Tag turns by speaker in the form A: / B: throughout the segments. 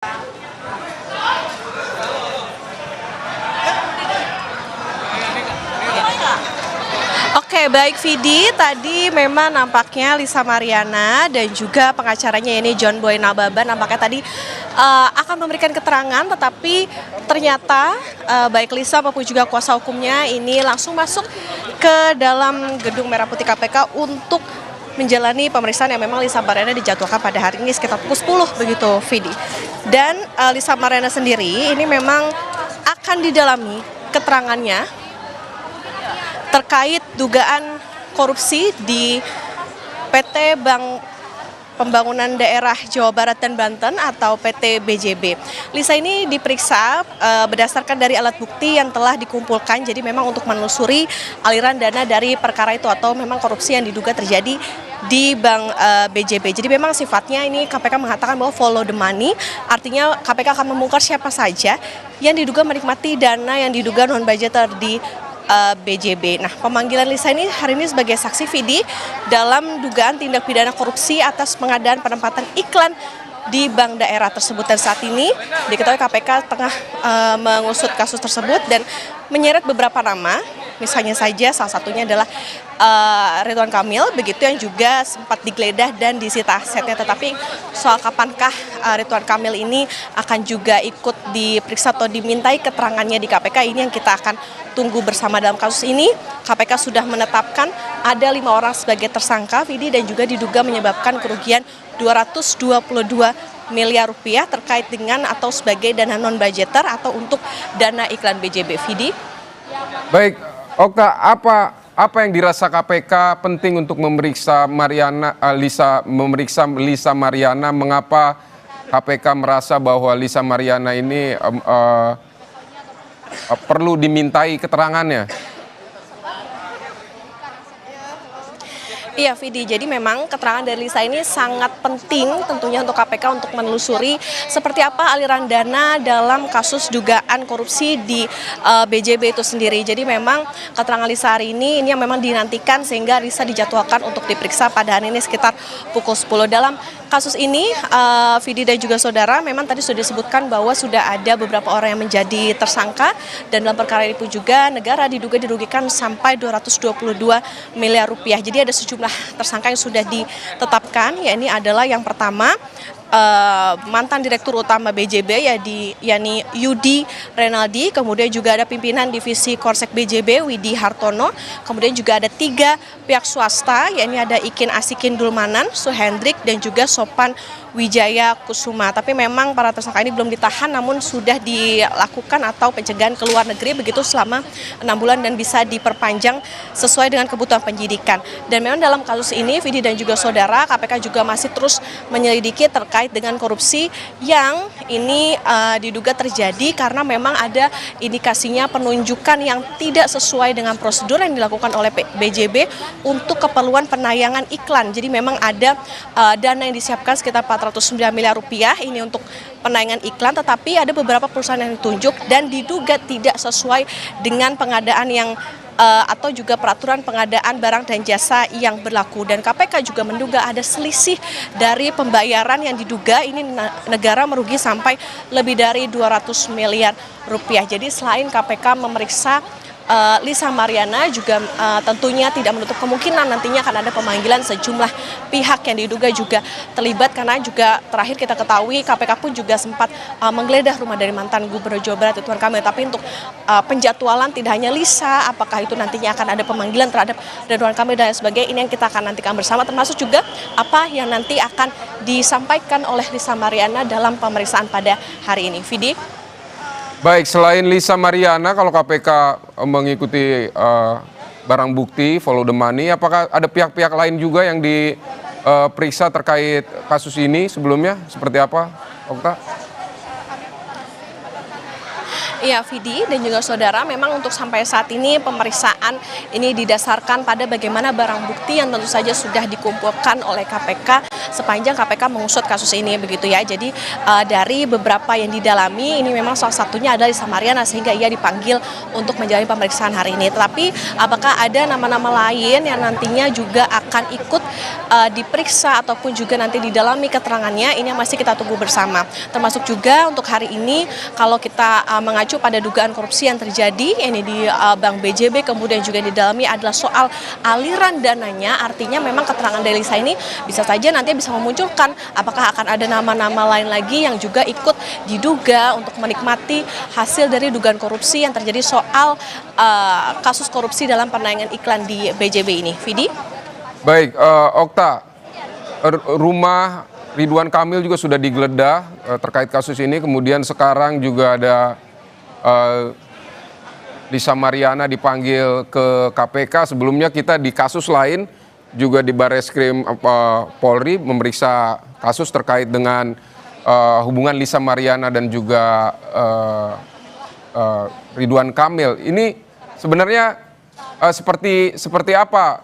A: Oke, baik Vidi, tadi memang nampaknya Lisa Mariana dan juga pengacaranya ini John Boy Nababan nampaknya tadi akan memberikan keterangan, tetapi ternyata baik Lisa maupun juga kuasa hukumnya ini langsung masuk ke dalam gedung Merah Putih KPK untuk menjalani pemeriksaan yang memang Lisa Mariana dijadwalkan pada hari ini sekitar pukul 10 begitu Vidi. Dan Lisa Mariana sendiri ini memang akan didalami keterangannya terkait dugaan korupsi di PT Bank Pembangunan Daerah Jawa Barat dan Banten atau PT BJB. Lisa ini diperiksa berdasarkan dari alat bukti yang telah dikumpulkan, jadi memang untuk menelusuri aliran dana dari perkara itu atau memang korupsi yang diduga terjadi di Bank BJB. Jadi memang sifatnya ini KPK mengatakan bahwa follow the money, artinya KPK akan membongkar siapa saja yang diduga menikmati dana yang diduga non-budgeter di BJB. Nah, pemanggilan Lisa ini hari ini sebagai saksi Vidi dalam dugaan tindak pidana korupsi atas pengadaan penempatan iklan di bank daerah tersebut. Dan saat ini diketahui KPK tengah mengusut kasus tersebut dan menyeret beberapa nama, misalnya saja salah satunya adalah Ridwan Kamil, begitu yang juga sempat digeledah dan disita asetnya. Tetapi soal kapankah Ridwan Kamil ini akan juga ikut diperiksa atau dimintai keterangannya di KPK, ini yang kita akan tunggu bersama. Dalam kasus ini KPK sudah menetapkan ada 5 orang sebagai tersangka Vidi dan juga diduga menyebabkan kerugian 222 miliar rupiah terkait dengan atau sebagai dana non-budgeter atau untuk dana iklan BJB. Vidi.
B: Baik, Oka, apa yang dirasa KPK penting untuk memeriksa Lisa Mariana? Mengapa KPK merasa bahwa Lisa Mariana ini perlu dimintai keterangannya?
A: Iya Vidi, jadi memang keterangan dari Lisa ini sangat penting tentunya untuk KPK untuk menelusuri seperti apa aliran dana dalam kasus dugaan korupsi di BJB itu sendiri. Jadi memang keterangan Lisa hari ini yang memang dinantikan sehingga Lisa dijadwalkan untuk diperiksa pada hari ini sekitar pukul 10. Dalam kasus ini Vidi dan juga saudara memang tadi sudah disebutkan bahwa sudah ada beberapa orang yang menjadi tersangka dan dalam perkara ini pun juga negara diduga dirugikan sampai 222 miliar rupiah. Jadi ada sejumlah tersangka yang sudah ditetapkan, yakni adalah yang pertama mantan Direktur Utama BJB yakni Yudi Renaldi, kemudian juga ada pimpinan Divisi Korsek BJB Widi Hartono, kemudian juga ada 3 pihak swasta, yakni ada Ikin Asikin Dulmanan, Suhendrik dan juga Sopan Wijaya Kusuma. Tapi memang para tersangka ini belum ditahan namun sudah dilakukan atau pencegahan ke luar negeri begitu selama 6 bulan dan bisa diperpanjang sesuai dengan kebutuhan penyidikan. Dan memang dalam kasus ini Vidi dan juga saudara, KPK juga masih terus menyelidiki terkait dengan korupsi yang ini diduga terjadi karena memang ada indikasinya penunjukan yang tidak sesuai dengan prosedur yang dilakukan oleh BJB untuk keperluan penayangan iklan. Jadi memang ada dana yang disiapkan sekitar 409 miliar rupiah ini untuk penayangan iklan, tetapi ada beberapa perusahaan yang ditunjuk dan diduga tidak sesuai dengan pengadaan yang atau juga peraturan pengadaan barang dan jasa yang berlaku. Dan KPK juga menduga ada selisih dari pembayaran yang diduga ini negara merugi sampai lebih dari 200 miliar rupiah. Jadi selain KPK memeriksa Lisa Mariana juga tentunya tidak menutup kemungkinan nantinya akan ada pemanggilan sejumlah pihak yang diduga juga terlibat, karena juga terakhir kita ketahui KPK pun juga sempat menggeledah rumah dari mantan Gubernur Jawa Barat Ridwan Kamil. Tapi untuk penjadwalan tidak hanya Lisa, apakah itu nantinya akan ada pemanggilan terhadap Ridwan Kamil dan sebagainya, ini yang kita akan nantikan bersama, termasuk juga apa yang nanti akan disampaikan oleh Lisa Mariana dalam pemeriksaan pada hari ini. Vidi.
B: Baik, selain Lisa Mariana, kalau KPK mengikuti barang bukti, follow the money, apakah ada pihak-pihak lain juga yang diperiksa terkait kasus ini sebelumnya? Seperti apa, Okta?
A: Iya Vidi dan juga saudara, memang untuk sampai saat ini pemeriksaan ini didasarkan pada bagaimana barang bukti yang tentu saja sudah dikumpulkan oleh KPK sepanjang KPK mengusut kasus ini begitu ya. Jadi dari beberapa yang didalami ini memang salah satunya adalah Lisa Mariana sehingga ia dipanggil untuk menjalani pemeriksaan hari ini. Tetapi apakah ada nama-nama lain yang nantinya juga akan ikut diperiksa ataupun juga nanti didalami keterangannya, ini yang masih kita tunggu bersama. Termasuk juga untuk hari ini kalau kita mengacu pada dugaan korupsi yang terjadi ini di Bank BJB, kemudian juga yang didalami adalah soal aliran dananya. Artinya memang keterangan dari Lisa ini bisa saja nanti bisa memunculkan apakah akan ada nama-nama lain lagi yang juga ikut diduga untuk menikmati hasil dari dugaan korupsi yang terjadi soal kasus korupsi dalam penayangan iklan di BJB ini. Vidi?
B: Baik, Okta, rumah Ridwan Kamil juga sudah digeledah terkait kasus ini, kemudian sekarang juga ada Lisa Mariana dipanggil ke KPK. Sebelumnya kita di kasus lain juga di Barreskrim Polri memeriksa kasus terkait dengan hubungan Lisa Mariana dan juga Ridwan Kamil. Ini sebenarnya seperti apa?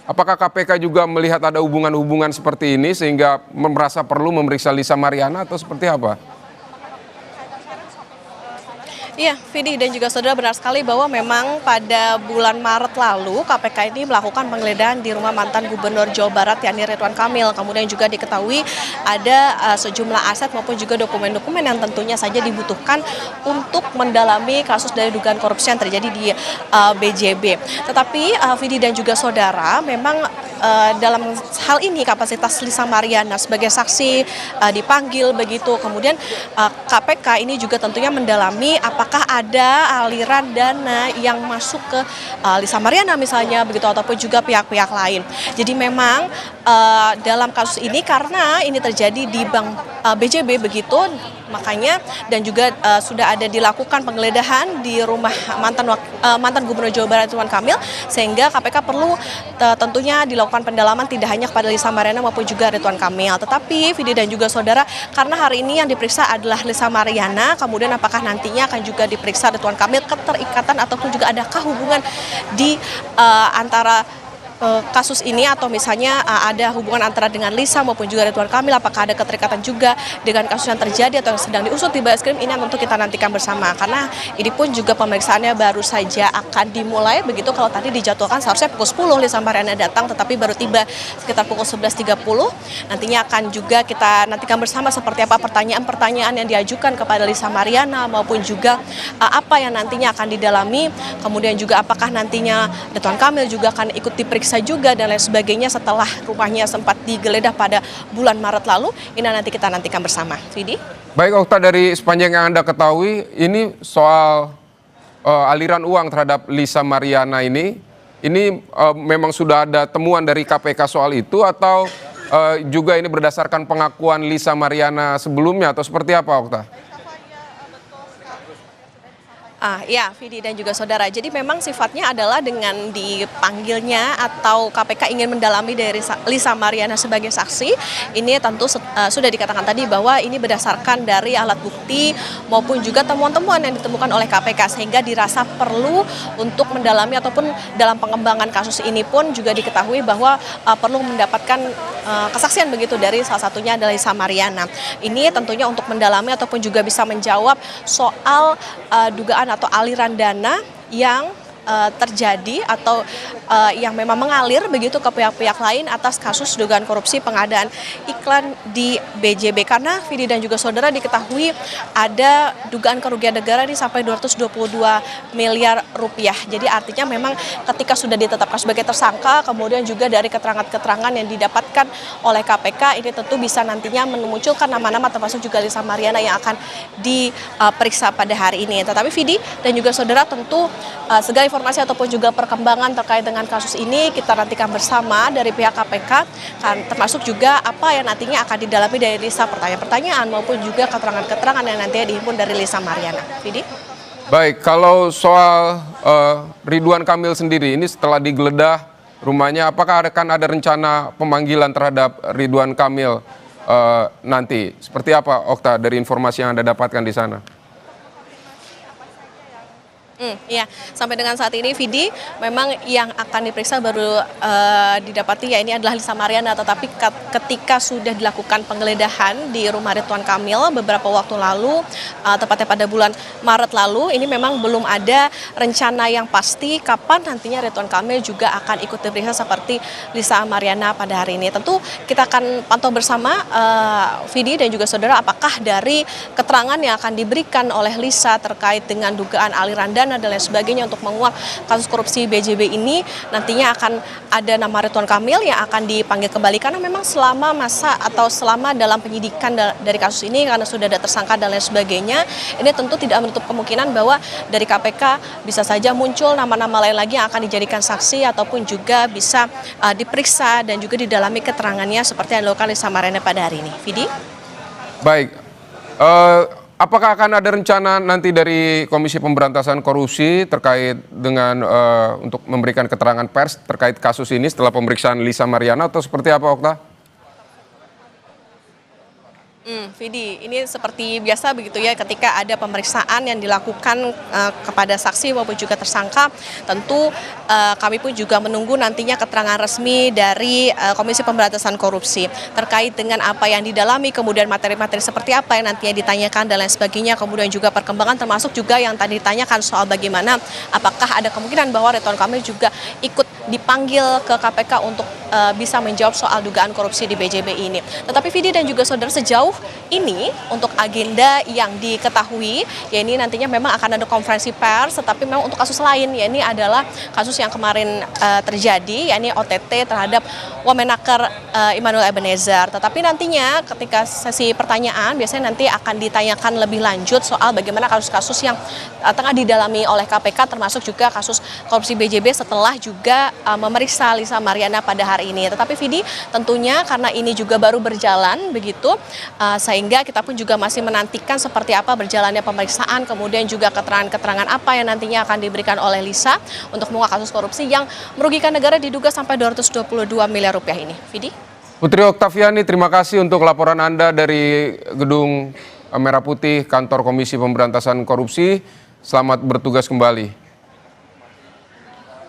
B: Apakah KPK juga melihat ada hubungan-hubungan seperti ini sehingga merasa perlu memeriksa Lisa Mariana atau seperti apa?
A: Iya, Vidi dan juga saudara, benar sekali bahwa memang pada bulan Maret lalu KPK ini melakukan penggeledahan di rumah mantan Gubernur Jawa Barat yakni Ridwan Kamil. Kemudian juga diketahui ada sejumlah aset maupun juga dokumen-dokumen yang tentunya saja dibutuhkan untuk mendalami kasus dari dugaan korupsi yang terjadi di BJB. Tetapi Vidi dan juga saudara, memang dalam hal ini kapasitas Lisa Mariana sebagai saksi dipanggil begitu. Kemudian KPK ini juga tentunya mendalami apakah ada aliran dana yang masuk ke Lisa Mariana misalnya begitu ataupun juga pihak-pihak lain. Jadi memang dalam kasus ini karena ini terjadi di Bank BJB begitu, makanya dan juga sudah ada dilakukan penggeledahan di rumah mantan Gubernur Jawa Barat Ridwan Kamil, sehingga KPK perlu tentunya dilakukan pendalaman tidak hanya kepada Lisa Mariana maupun juga Ridwan Kamil. Tetapi Vidi dan juga saudara, karena hari ini yang diperiksa adalah Lisa Mariana, kemudian apakah nantinya akan juga diperiksa Ridwan Kamil, keterikatan ataupun juga adakah hubungan di antara kasus ini atau misalnya ada hubungan antara dengan Lisa maupun juga Ridwan Kamil, apakah ada keterikatan juga dengan kasus yang terjadi atau yang sedang diusut di Barreskrim, ini yang tentu kita nantikan bersama karena ini pun juga pemeriksaannya baru saja akan dimulai begitu. Kalau tadi dijadwalkan seharusnya pukul 10 Lisa Mariana datang, tetapi baru tiba sekitar pukul 11.30. Nantinya akan juga kita nantikan bersama seperti apa pertanyaan-pertanyaan yang diajukan kepada Lisa Mariana maupun juga apa yang nantinya akan didalami, kemudian juga apakah nantinya Ridwan Kamil juga akan ikut diperiksa juga dan lain sebagainya setelah rumahnya sempat digeledah pada bulan Maret lalu. Ini nanti kita nantikan bersama. Vidi? Baik,
B: Okta, dari sepanjang yang Anda ketahui, ini soal aliran uang terhadap Lisa Mariana ini memang sudah ada temuan dari KPK soal itu atau juga ini berdasarkan pengakuan Lisa Mariana sebelumnya atau seperti apa, Okta?
A: Ya, Vidi dan juga saudara. Jadi memang sifatnya adalah dengan dipanggilnya atau KPK ingin mendalami dari Lisa Mariana sebagai saksi. Ini tentu sudah dikatakan tadi bahwa ini berdasarkan dari alat bukti maupun juga temuan-temuan yang ditemukan oleh KPK sehingga dirasa perlu untuk mendalami ataupun dalam pengembangan kasus ini pun juga diketahui bahwa perlu mendapatkan kesaksian begitu dari salah satunya adalah Lisa Mariana. Ini tentunya untuk mendalami ataupun juga bisa menjawab soal dugaan atau aliran dana yang terjadi atau yang memang mengalir begitu ke pihak-pihak lain atas kasus dugaan korupsi pengadaan iklan di BJB. Karena Vidi dan juga saudara diketahui ada dugaan kerugian negara ini sampai 222 miliar rupiah. Jadi artinya memang ketika sudah ditetapkan sebagai tersangka, kemudian juga dari keterangan-keterangan yang didapatkan oleh KPK, ini tentu bisa nantinya memunculkan nama-nama termasuk juga Lisa Mariana yang akan diperiksa pada hari ini. Tetapi Vidi dan juga saudara, tentu segala informasi ataupun juga perkembangan terkait dengan kasus ini kita nantikan bersama dari pihak KPK, kan termasuk juga apa yang nantinya akan didalami dari Lisa, pertanyaan-pertanyaan maupun juga keterangan-keterangan yang nantinya dihimpun dari Lisa Mariana. Vidi?
B: Baik, kalau soal Ridwan Kamil sendiri ini setelah digeledah rumahnya, apakah akan ada rencana pemanggilan terhadap Ridwan Kamil nanti? Seperti apa, Okta, dari informasi yang Anda dapatkan di sana?
A: Iya, sampai dengan saat ini Vidi memang yang akan diperiksa baru didapati ya ini adalah Lisa Mariana, tetapi ketika sudah dilakukan penggeledahan di rumah Ridwan Kamil beberapa waktu lalu, tepatnya pada bulan Maret lalu, ini memang belum ada rencana yang pasti kapan nantinya Ridwan Kamil juga akan ikut diperiksa seperti Lisa Mariana pada hari ini. Tentu kita akan pantau bersama Vidi dan juga saudara apakah dari keterangan yang akan diberikan oleh Lisa terkait dengan dugaan aliran dana dan lain sebagainya untuk menguak kasus korupsi BJB ini nantinya akan ada nama Ridwan Kamil yang akan dipanggil kembali karena memang selama masa atau selama dalam penyidikan dari kasus ini karena sudah ada tersangka dan lain sebagainya, ini tentu tidak menutup kemungkinan bahwa dari KPK bisa saja muncul nama-nama lain lagi yang akan dijadikan saksi ataupun juga bisa diperiksa dan juga didalami keterangannya seperti yang dilakukan Lisa Mariana pada hari ini. Vidi?
B: Baik, apakah akan ada rencana nanti dari Komisi Pemberantasan Korupsi terkait dengan untuk memberikan keterangan pers terkait kasus ini setelah pemeriksaan Lisa Mariana atau seperti apa, Okta?
A: Vidi, ini seperti biasa begitu ya ketika ada pemeriksaan yang dilakukan kepada saksi maupun juga tersangka, tentu kami pun juga menunggu nantinya keterangan resmi dari Komisi Pemberantasan Korupsi terkait dengan apa yang didalami, kemudian materi-materi seperti apa yang nantinya ditanyakan dan lain sebagainya, kemudian juga perkembangan termasuk juga yang tadi ditanyakan soal bagaimana apakah ada kemungkinan bahwa Ridwan Kamil juga ikut dipanggil ke KPK untuk bisa menjawab soal dugaan korupsi di BJB ini. Tetapi Vidi dan juga saudara sejauh ini untuk agenda yang diketahui, ya ini nantinya memang akan ada konferensi pers, tetapi memang untuk kasus lain, ya ini adalah kasus yang kemarin terjadi, ya ini OTT terhadap Wamenaker Immanuel Ebenezer. Tetapi nantinya ketika sesi pertanyaan, biasanya nanti akan ditanyakan lebih lanjut soal bagaimana kasus-kasus yang tengah didalami oleh KPK, termasuk juga kasus korupsi BJB setelah juga memeriksa Lisa Mariana pada hari ini. Tetapi Vidi, tentunya karena ini juga baru berjalan begitu, sehingga kita pun juga masih menantikan seperti apa berjalannya pemeriksaan, kemudian juga keterangan-keterangan apa yang nantinya akan diberikan oleh Lisa untuk mengungkap kasus korupsi yang merugikan negara diduga sampai 222 miliar rupiah ini. Vidi?
B: Putri Oktaviani, terima kasih untuk laporan Anda dari Gedung Merah Putih, Kantor Komisi Pemberantasan Korupsi. Selamat bertugas kembali.